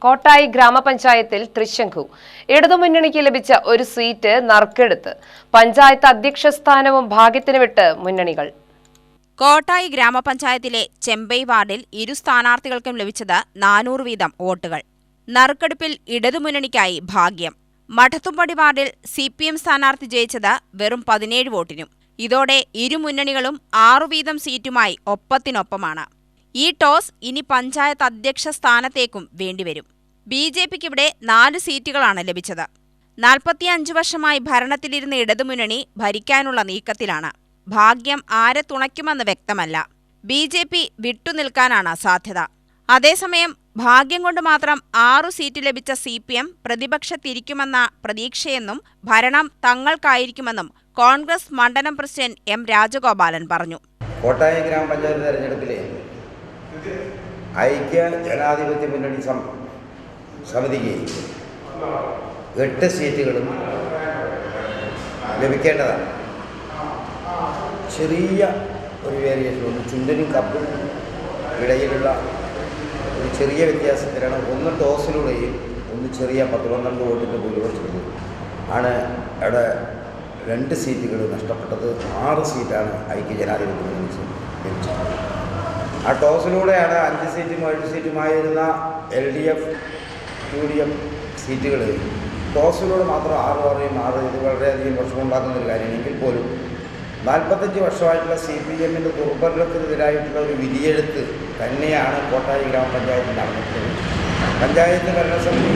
കോട്ടായി ഗ്രാമപഞ്ചായത്തിൽ തൃശങ്കു ഇടതുമുന്നണിക്ക് ലഭിച്ച ഒരു സീറ്റ് നറുക്കെടുത്ത് പഞ്ചായത്ത് അധ്യക്ഷ സ്ഥാനവും ഭാഗ്യത്തിന് വിട്ട് മുന്നണികൾ. കോട്ടായി ഗ്രാമപഞ്ചായത്തിലെ ചെമ്പൈ വാർഡിൽ ഇരു സ്ഥാനാർത്ഥികൾക്കും ലഭിച്ചത് 400 വീതം വോട്ടുകൾ. നറുക്കെടുപ്പിൽ ഇടതുമുന്നണിക്കായി ഭാഗ്യം. മഠത്തുംപടി വാർഡിൽ CPM സ്ഥാനാർത്ഥി ജയിച്ചത് വെറും 17 വോട്ടിനും. ഇതോടെ ഇരു മുന്നണികളും 6 വീതം സീറ്റുമായി ഒപ്പത്തിനൊപ്പമാണ്. ഈ ടോസ് ഇനി പഞ്ചായത്ത് അധ്യക്ഷ സ്ഥാനത്തേക്കും വേണ്ടിവരും. BJPക്ക് ഇവിടെ 4 സീറ്റുകളാണ് ലഭിച്ചത്. 45 വർഷമായി ഭരണത്തിലിരുന്ന ഇടതുമുന്നണി ഭരിക്കാനുള്ള നീക്കത്തിലാണ്. ഭാഗ്യം ആരെ തുണയ്ക്കുമെന്ന് വ്യക്തമല്ല. BJP വിട്ടുനിൽക്കാനാണ് സാധ്യത. അതേസമയം ഭാഗ്യം കൊണ്ട് മാത്രം 6 സീറ്റ് ലഭിച്ച CPM പ്രതിപക്ഷത്തിരിക്കുമെന്ന പ്രതീക്ഷയെന്നും ഭരണം തങ്ങൾക്കായിരിക്കുമെന്നും കോൺഗ്രസ് മണ്ഡലം പ്രസിഡന്റ് M. രാജഗോപാലൻ പറഞ്ഞു. കോട്ടായി ഗ്രാമപഞ്ചായത്ത് തെരഞ്ഞെടുപ്പിലെ ഐക്യ ജനാധിപത്യ മുന്നണി സമിതിക്ക് 8 സീറ്റുകളും ലഭിക്കേണ്ടതാണ്. ചെറിയ ഒരു വേരിയേഷനുണ്ട്. ചുണ്ടനും കപ്പിനും ഇടയിലുള്ള ഒരു ചെറിയ വ്യത്യാസത്തിലാണ്. ഒന്ന് ടോസിലൂടെയും ഒന്ന് ചെറിയ 10-12 വോട്ടിൻ്റെ ഭൂരിപക്ഷത്തിൽ ആണ് അവിടെ 2 സീറ്റുകൾ നഷ്ടപ്പെട്ടത്. 6 സീറ്റാണ് ഐക്യ ജനാധിപത്യ മുന്നണി ലഭിച്ചത്. ആ ടോസിലൂടെയാണ് 5 സീറ്റും 7 സീറ്റുമായിരുന്ന LDF UDF സീറ്റുകൾ ടോസിലൂടെ മാത്രം 6 ഇത് വളരെയധികം വർഷമുണ്ടാക്കുന്ന ഒരു കാര്യമെങ്കിൽ പോലും 45 വർഷമായിട്ടുള്ള CPMൻ്റെ ദുർഭരണത്തിനെതിരായിട്ടുള്ള ഒരു വിധിയെഴുത്ത് തന്നെയാണ് കോട്ടായി ഗ്രാമപഞ്ചായത്തിൽ നടന്നിട്ടുള്ളത്. പഞ്ചായത്ത് ഭരണസമിതി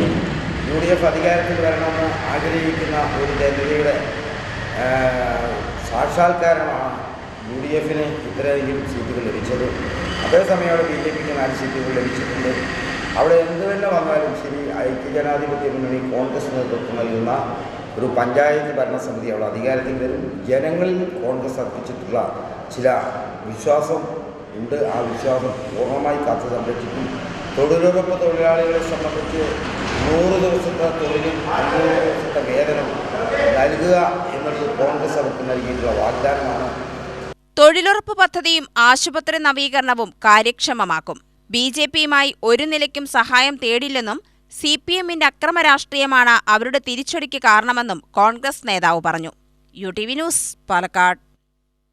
UDF അധികാരത്തിൽ വരണമെന്ന് ആഗ്രഹിക്കുന്ന ഒരു ജനതയുടെ സാക്ഷാത്കാരമാണ് UDFന് ഇത്രയധികം സീറ്റുകൾ ലഭിച്ചത്. അതേസമയം അവിടെ BJPക്ക് 4 സീറ്റുകൾ ലഭിച്ചിട്ടുണ്ട്. അവിടെ എന്ത് തന്നെ വന്നാലും ശരി, ഐക്യജനാധിപത്യ മുന്നണി കോൺഗ്രസ് നേതൃത്വം നൽകുന്ന ഒരു പഞ്ചായത്ത് ഭരണസമിതി അവിടെ അധികാരത്തിൽ വരും. ജനങ്ങളിൽ കോൺഗ്രസ് അർപ്പിച്ചിട്ടുള്ള ചില വിശ്വാസം ഉണ്ട്. ആ വിശ്വാസം പൂർണ്ണമായി കാത്തു സംരക്ഷിക്കും. തൊഴിലുറപ്പ് തൊഴിലാളികളെ സംബന്ധിച്ച് 100 ദിവസത്തെ തൊഴിലും 500 ദിവസത്തെ വേതനം നൽകുക എന്നുള്ളത് കോൺഗ്രസ് അവർക്ക് നൽകിയിട്ടുള്ള വാഗ്ദാനമാണ്. തൊഴിലുറപ്പ് പദ്ധതിയും ആശുപത്രി നവീകരണവും കാര്യക്ഷമമാക്കും. BJPയുമായി ഒരു നിലയ്ക്കും സഹായം തേടില്ലെന്നും CPMന്റെ അക്രമ രാഷ്ട്രീയമാണ് അവരുടെ തിരിച്ചടിക്ക് കാരണമെന്നും കോൺഗ്രസ് നേതാവ് പറഞ്ഞു. UTV news, Palakkad.